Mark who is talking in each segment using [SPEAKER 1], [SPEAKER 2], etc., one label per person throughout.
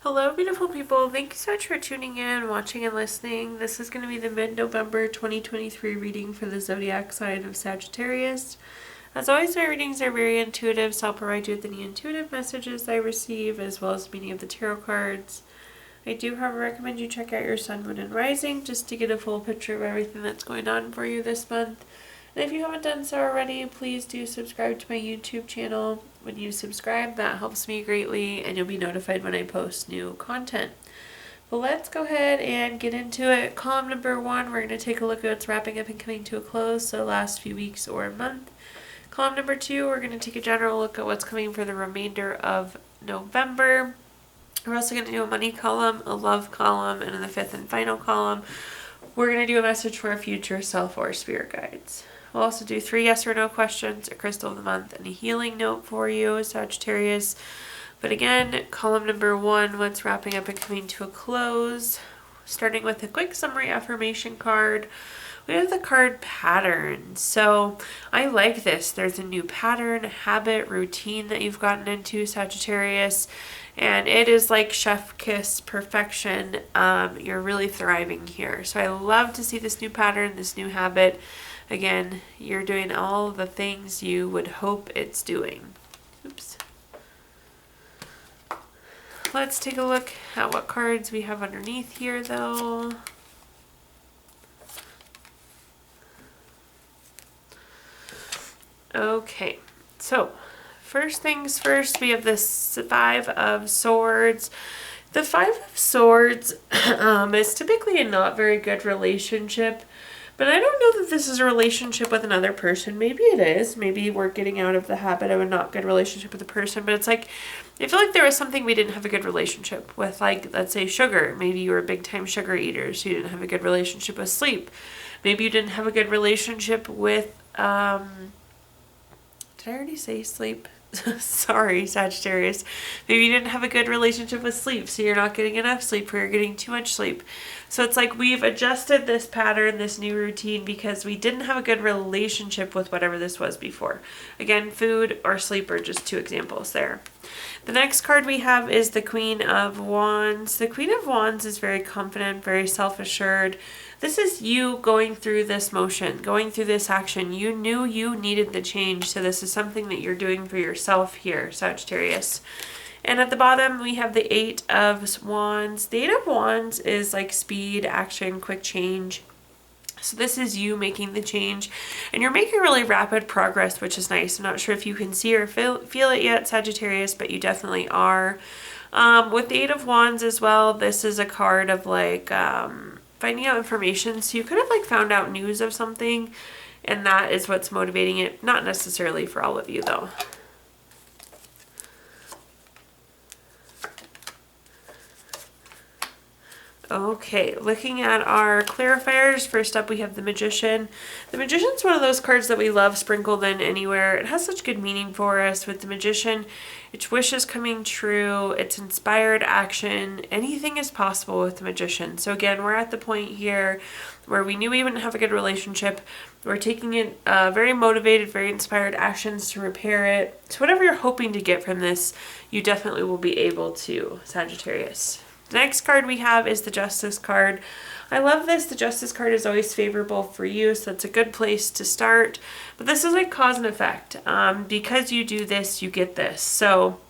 [SPEAKER 1] Hello, beautiful people. Thank you so much for tuning in, watching, and listening. This is going to be the mid-November 2023 reading for the zodiac sign of Sagittarius. As always, my readings are very intuitive, so I'll provide you with any intuitive messages I receive, as well as the meaning of the tarot cards. I do, however, recommend you check out your sun, moon, and rising just to get a full picture of everything that's going on for you this month. And if you haven't done so already, please do subscribe to my YouTube channel. When you subscribe, that helps me greatly, and you'll be notified when I post new content. But let's go ahead and get into it. Column number 1, we're going to take a look at what's wrapping up and coming to a close, so last few weeks or month. Column number 2, we're going to take a general look at what's coming for the remainder of November. We're also going to do a money column, a love column, and in the 5th and final column, we're going to do a message for a future self or spirit guides. We'll also do 3 yes or no questions, a crystal of the month, and a healing note for you, Sagittarius. But again, column number 1, what's wrapping up and coming to a close. Starting with a quick summary affirmation card. We have the card pattern. So I like this. There's a new pattern, habit, routine that you've gotten into, Sagittarius. And it is like chef kiss perfection. You're really thriving here. So I love to see this new pattern, this new habit. Again, you're doing all the things you would hope it's doing. Oops. Let's take a look at what cards we have underneath here, though. Okay, so first things first, we have this 5 of Swords. The 5 of Swords is typically a not very good relationship. But I don't know that this is a relationship with another person. Maybe it is. Maybe we're getting out of the habit of a not good relationship with a person. But it's like, I feel like there was something we didn't have a good relationship with. Like, let's say sugar. Maybe you were a big time sugar eater, so you didn't have a good relationship with sleep. Maybe you didn't have a good relationship with, did I already say sleep? Sorry, Sagittarius. Maybe you didn't have a good relationship with sleep, so you're not getting enough sleep or you're getting too much sleep. So it's like we've adjusted this pattern, this new routine, because we didn't have a good relationship with whatever this was before. Again, food or sleep are just 2 examples there. The next card we have is the Queen of Wands. The Queen of Wands is very confident, very self-assured. This is you going through this motion, going through this action. You knew you needed the change, so this is something that you're doing for yourself here, Sagittarius. And at the bottom, we have the 8 of Wands. The 8 of Wands is like speed, action, quick change. So this is you making the change, and you're making really rapid progress, which is nice. I'm not sure if you can see or feel it yet, Sagittarius, but you definitely are. With the 8 of Wands as well, this is a card of like finding out information. So you could have like found out news of something, and that is what's motivating it. Not necessarily for all of you though. Okay, looking at our clarifiers, first up we have the Magician. The Magician's one of those cards that we love sprinkled in anywhere. It has such good meaning for us. With the Magician, it's wishes coming true, it's inspired action. Anything is possible with the Magician. So again, we're at the point here where we knew we wouldn't have a good relationship. We're taking it very motivated, very inspired actions to repair it. So whatever you're hoping to get from this, you definitely will be able to, Sagittarius. The next card we have is the Justice card. I love this. The Justice card is always favorable for you, so it's a good place to start. But this is like cause and effect. Because you do this, you get this. So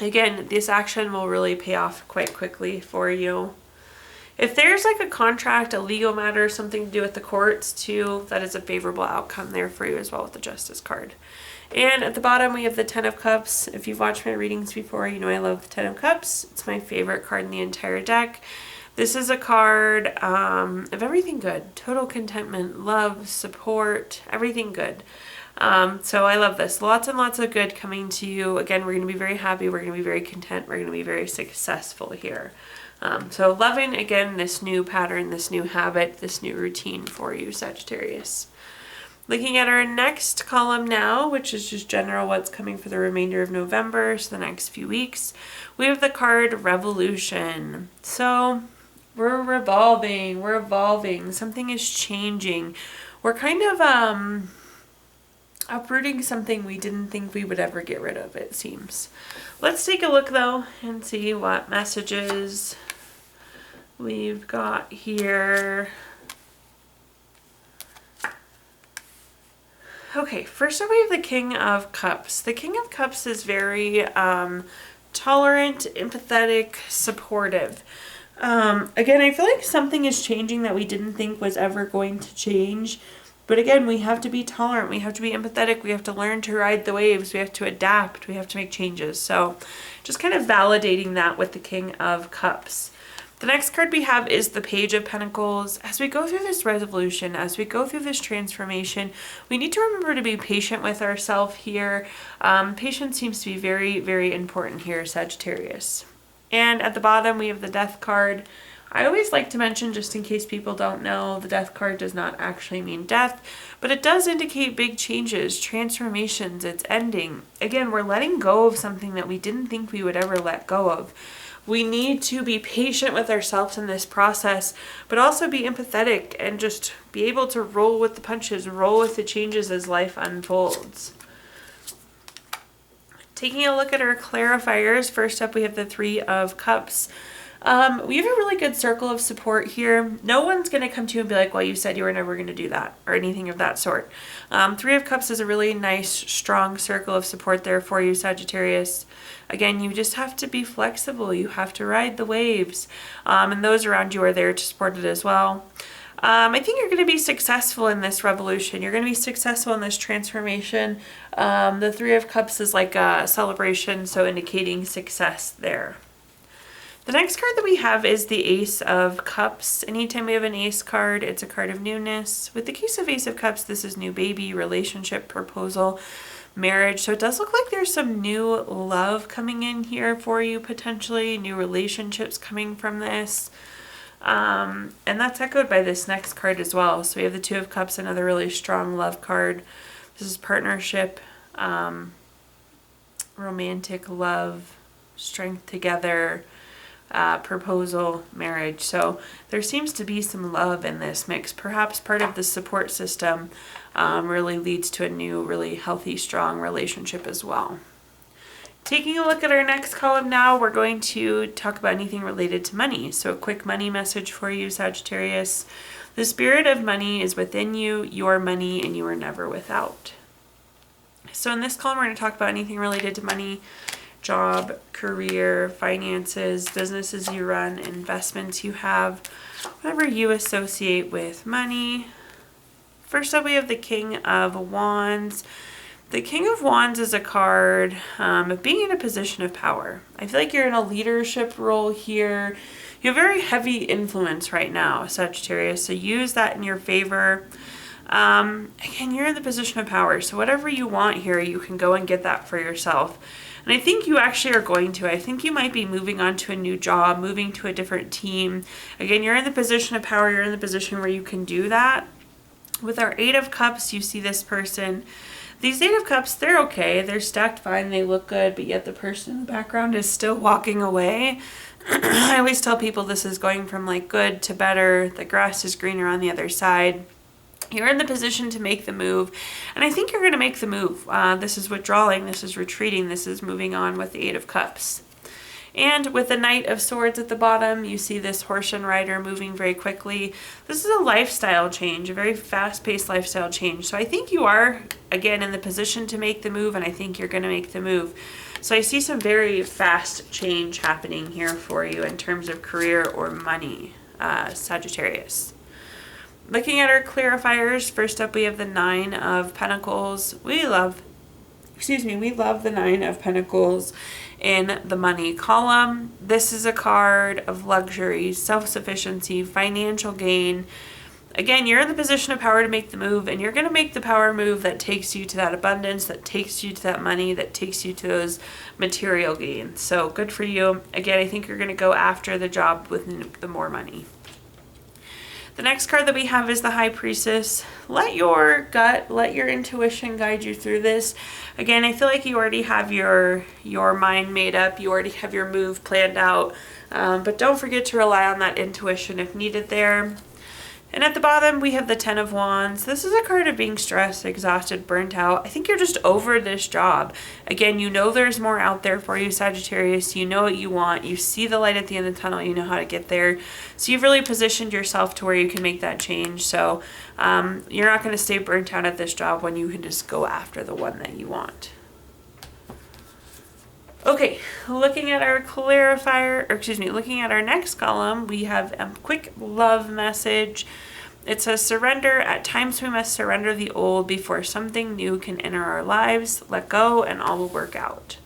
[SPEAKER 1] again, this action will really pay off quite quickly for you. If there's like a contract, a legal matter, something to do with the courts too, that is a favorable outcome there for you as well with the Justice card. And at the bottom, we have the 10 of Cups. If you've watched my readings before, you know I love the 10 of Cups. It's my favorite card in the entire deck. This is a card of everything good. Total contentment, love, support, everything good. So I love this. Lots and lots of good coming to you. Again, we're going to be very happy. We're going to be very content. We're going to be very successful here. So loving, again, this new pattern, this new habit, this new routine for you, Sagittarius. Looking at our next column now, which is just general what's coming for the remainder of November, so the next few weeks, we have the card Revolution. So we're revolving, we're evolving, something is changing. We're kind of uprooting something we didn't think we would ever get rid of, it seems. Let's take a look though and see what messages we've got here. Okay, first up we have the King of Cups. The King of Cups is very tolerant, empathetic, supportive. Again, I feel like something is changing that we didn't think was ever going to change. But again, we have to be tolerant, we have to be empathetic, we have to learn to ride the waves, we have to adapt, we have to make changes. So just kind of validating that with the King of Cups. The next card we have is the Page of Pentacles. As we go through this resolution, as we go through this transformation, we need to remember to be patient with ourselves here. Patience seems to be very, very important here, Sagittarius. And at the bottom, we have the Death card. I always like to mention, just in case people don't know, the Death card does not actually mean death, but it does indicate big changes, transformations, it's ending. Again, we're letting go of something that we didn't think we would ever let go of. We need to be patient with ourselves in this process, but also be empathetic and just be able to roll with the punches, roll with the changes as life unfolds. Taking a look at our clarifiers, first up we have the Three of Cups. We have a really good circle of support here. No one's going to come to you and be like, well, you said you were never going to do that, or anything of that sort. Three of Cups is a really nice, strong circle of support there for you, Sagittarius. Again, you just have to be flexible. You have to ride the waves. And those around you are there to support it as well. I think you're going to be successful in this revolution. You're going to be successful in this transformation. The Three of Cups is like a celebration, so indicating success there. The next card that we have is the Ace of Cups. Anytime we have an Ace card, it's a card of newness. With the case of Ace of Cups, this is new baby, relationship, proposal, marriage. So it does look like there's some new love coming in here for you, potentially. New relationships coming from this. And that's echoed by this next card as well. So we have the Two of Cups, another really strong love card. This is partnership, romantic love, strength together, proposal, marriage. So there seems to be some love in this mix. Perhaps part of the support system really leads to a new, really healthy, strong relationship as well. Taking a look at our next column now, we're going to talk about anything related to money. So a quick money message for you, Sagittarius. The spirit of money is within you, your money, and you are never without. So in this column, we're going to talk about anything related to money, job, career, finances, businesses you run, investments you have, whatever you associate with money. First up, we have the King of Wands. The King of Wands is a card of being in a position of power. I feel like you're in a leadership role here. You have very heavy influence right now, Sagittarius, so use that in your favor. Again, you're in the position of power, so whatever you want here, you can go and get that for yourself. And I think you actually are going to. I think you might be moving on to a new job, moving to a different team. Again, you're in the position of power. You're in the position where you can do that. With our Eight of Cups, you see this person. These Eight of Cups, they're okay. They're stacked fine. They look good, but yet the person in the background is still walking away. I always tell people this is going from like good to better. The grass is greener on the other side. You're in the position to make the move, and I think you're going to make the move. This is withdrawing, this is retreating, this is moving on with the Eight of Cups. And with the Knight of Swords at the bottom, you see this horse and rider moving very quickly. This is a lifestyle change, a very fast-paced lifestyle change. So I think you are, again, in the position to make the move, and I think you're going to make the move. So I see some very fast change happening here for you in terms of career or money, Sagittarius. Looking at our clarifiers, first up we have the Nine of Pentacles. We love the Nine of Pentacles in the money column. This is a card of luxury, self-sufficiency, financial gain. Again, you're in the position of power to make the move, and you're going to make the power move that takes you to that abundance, that takes you to that money, that takes you to those material gains. So good for you. Again, I think you're going to go after the job with the more money. The next card that we have is the High Priestess. Let your gut, let your intuition guide you through this. Again, I feel like you already have your mind made up. You already have your move planned out. But don't forget to rely on that intuition if needed there. And at the bottom, we have the 10 of Wands. This is a card of being stressed, exhausted, burnt out. I think you're just over this job. Again, you know there's more out there for you, Sagittarius. You know what you want. You see the light at the end of the tunnel. You know how to get there. So you've really positioned yourself to where you can make that change. So you're not going to stay burnt out at this job when you can just go after the one that you want. Okay, looking at our clarifier, or excuse me, looking at our next column, we have a quick love message. It says, surrender. At times we must surrender the old before something new can enter our lives. Let go and all will work out.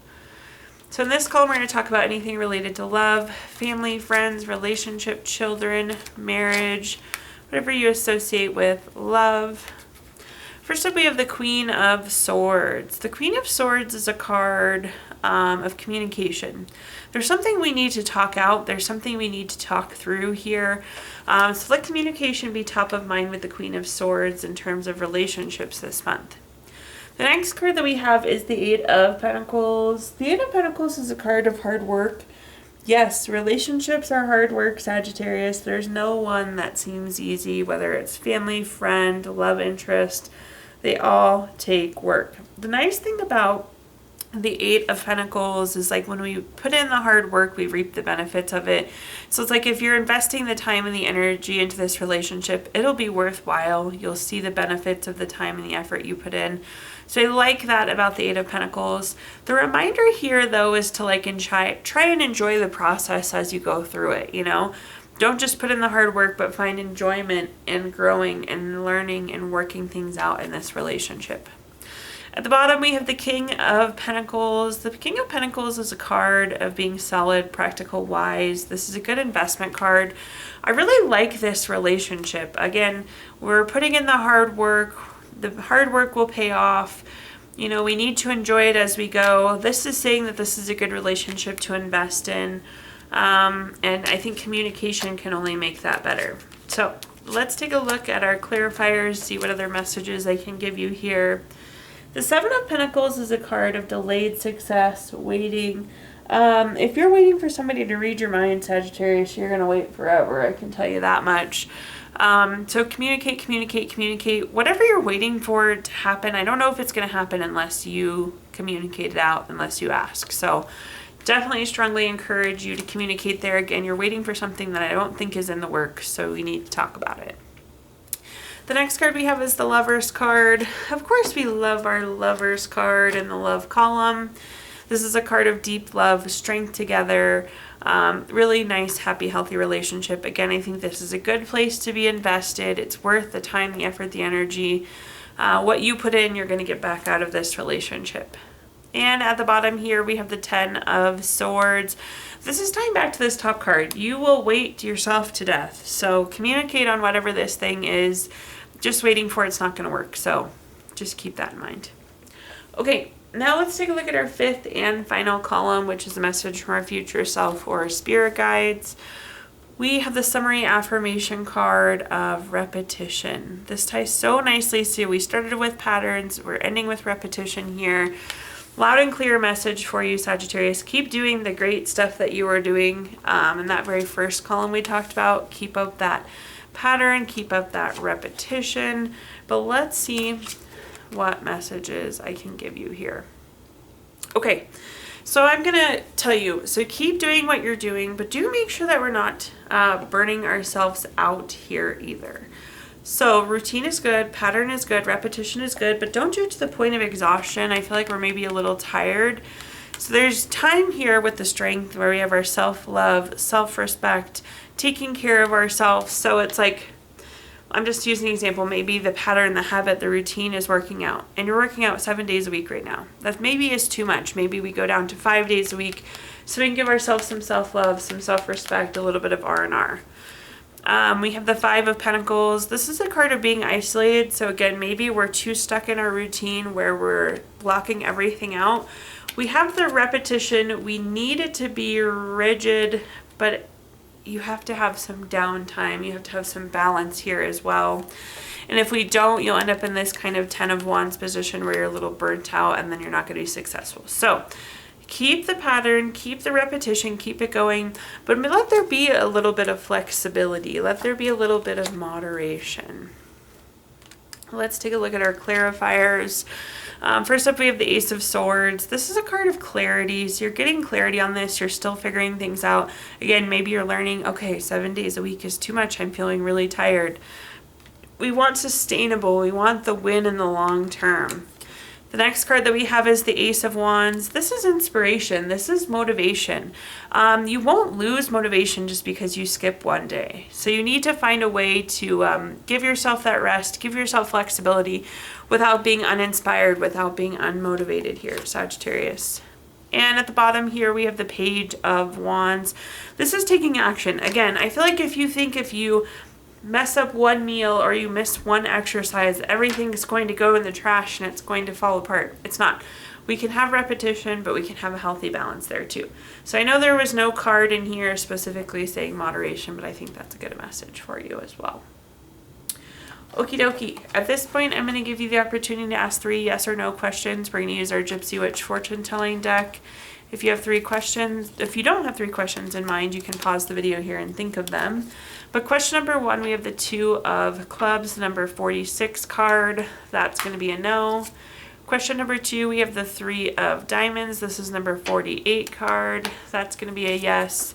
[SPEAKER 1] So in this column, we're going to talk about anything related to love, family, friends, relationship, children, marriage, whatever you associate with love. First up, we have the Queen of Swords. The Queen of Swords is a card of communication. There's something we need to talk out. There's something we need to talk through here. So let communication be top of mind with the Queen of Swords in terms of relationships this month. The next card that we have is the Eight of Pentacles. The Eight of Pentacles is a card of hard work. Yes, relationships are hard work, Sagittarius. There's no one that seems easy, whether it's family, friend, love interest. They all take work. The nice thing about the Eight of Pentacles is like when we put in the hard work, we reap the benefits of it. So it's like if you're investing the time and the energy into this relationship, it'll be worthwhile. You'll see the benefits of the time and the effort you put in. So I like that about the Eight of Pentacles. The reminder here, though, is to like try and enjoy the process as you go through it, you know? Don't just put in the hard work, but find enjoyment in growing and learning and working things out in this relationship. At the bottom, we have the King of Pentacles. The King of Pentacles is a card of being solid, practical, wise. This is a good investment card. I really like this relationship. Again, we're putting in the hard work. The hard work will pay off. You know, we need to enjoy it as we go. This is saying that this is a good relationship to invest in. And I think communication can only make that better. So let's take a look at our clarifiers, see what other messages I can give you here. The Seven of Pentacles is a card of delayed success, waiting. If you're waiting for somebody to read your mind, Sagittarius, you're going to wait forever. I can tell you that much. So communicate, communicate, communicate. Whatever you're waiting for to happen, I don't know if it's going to happen unless you communicate it out, unless you ask. So definitely strongly encourage you to communicate there. Again, you're waiting for something that I don't think is in the works, so we need to talk about it. The next card we have is the Lovers card. Of course, we love our Lovers card in the love column. This is a card of deep love, strength together, really nice, happy, healthy relationship. Again, I think this is a good place to be invested. It's worth the time, the effort, the energy. What you put in, you're going to get back out of this relationship. And at the bottom here, we have the 10 of Swords. This is tying back to this top card. You will wait yourself to death. So communicate on whatever this thing is. Just waiting for it's not going to work. So just keep that in mind. Okay, now let's take a look at our fifth and final column, which is a message from our future self or our spirit guides. We have the summary affirmation card of repetition. This ties so nicely. So we started with patterns. We're ending with repetition here. Loud and clear message for you, Sagittarius. Keep doing the great stuff that you were doing in that very first column we talked about. Keep up that pattern, keep up that repetition. But let's see what messages I can give you here. Okay, so I'm gonna tell you, so keep doing what you're doing, but do make sure that we're not burning ourselves out here either. So routine is good, pattern is good, repetition is good, but don't do it to the point of exhaustion. I feel like we're maybe a little tired. So there's time here with the strength where we have our self-love, self-respect, taking care of ourselves. So it's like, I'm just using an example, maybe the pattern, the habit, the routine is working out, and you're working out 7 days a week right now. That maybe is too much. Maybe we go down to 5 days a week so we can give ourselves some self-love, some self-respect, a little bit of R&R. We have the Five of Pentacles. This is a card of being isolated. So again, maybe we're too stuck in our routine where we're blocking everything out. We have the repetition. We need it to be rigid, but you have to have some downtime. You have to have some balance here as well. And if we don't, you'll end up in this kind of 10 of Wands position where you're a little burnt out and then you're not going to be successful. So Keep the pattern, keep the repetition, keep it going, but let there be a little bit of flexibility. Let there be a little bit of moderation. Let's take a look at our clarifiers. First up, we have the Ace of Swords. This is a card of clarity. So you're getting clarity on this. You're still figuring things out. Again, maybe you're learning, okay, 7 days a week is too much. I'm feeling really tired. We want sustainable. We want the win in the long term. The next card that we have is the Ace of Wands. This is inspiration. This is motivation. You won't lose motivation just because you skip one day. So you need to find a way to give yourself that rest, give yourself flexibility without being uninspired, without being unmotivated here, Sagittarius. And at the bottom here, we have the Page of Wands. This is taking action. Again, I feel like if you mess up one meal or you miss one exercise, everything is going to go in the trash and it's going to fall apart. It's not. We can have repetition, but we can have a healthy balance there too. So I know there was no card in here specifically saying moderation, but I think that's a good message for you as well. Okie dokie. At this point, I'm going to give you the opportunity to ask 3 yes or no questions. We're going to use our Gypsy Witch fortune telling deck. If you have 3 questions, if you don't have 3 questions in mind, you can pause the video here and think of them. But question number 1, we have the 2 of clubs, the number 46 card. That's going to be a no. Question number 2, we have the 3 of diamonds. This is number 48 card. That's going to be a yes.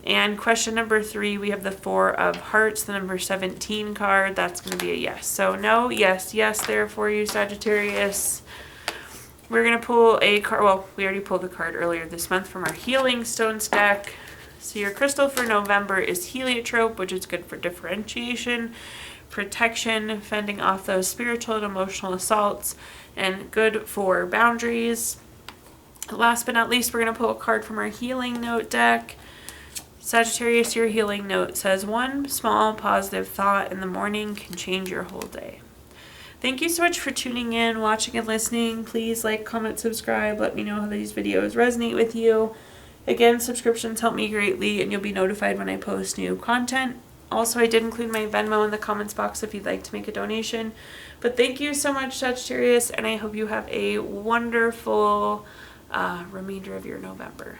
[SPEAKER 1] And question number 3, we have the 4 of hearts, the number 17 card. That's going to be a yes. So no, yes, yes there for you, Sagittarius. We're going to pull a card. Well, we already pulled a card earlier this month from our Healing Stones deck. So your crystal for November is heliotrope, which is good for differentiation, protection, fending off those spiritual and emotional assaults, and good for boundaries. Last but not least, we're going to pull a card from our Healing Note deck. Sagittarius, your healing note says, 1 small positive thought in the morning can change your whole day. Thank you so much for tuning in, watching, and listening. Please like, comment, subscribe. Let me know how these videos resonate with you. Again, subscriptions help me greatly, and you'll be notified when I post new content. Also, I did include my Venmo in the comments box if you'd like to make a donation. But thank you so much, Sagittarius, and I hope you have a wonderful remainder of your November.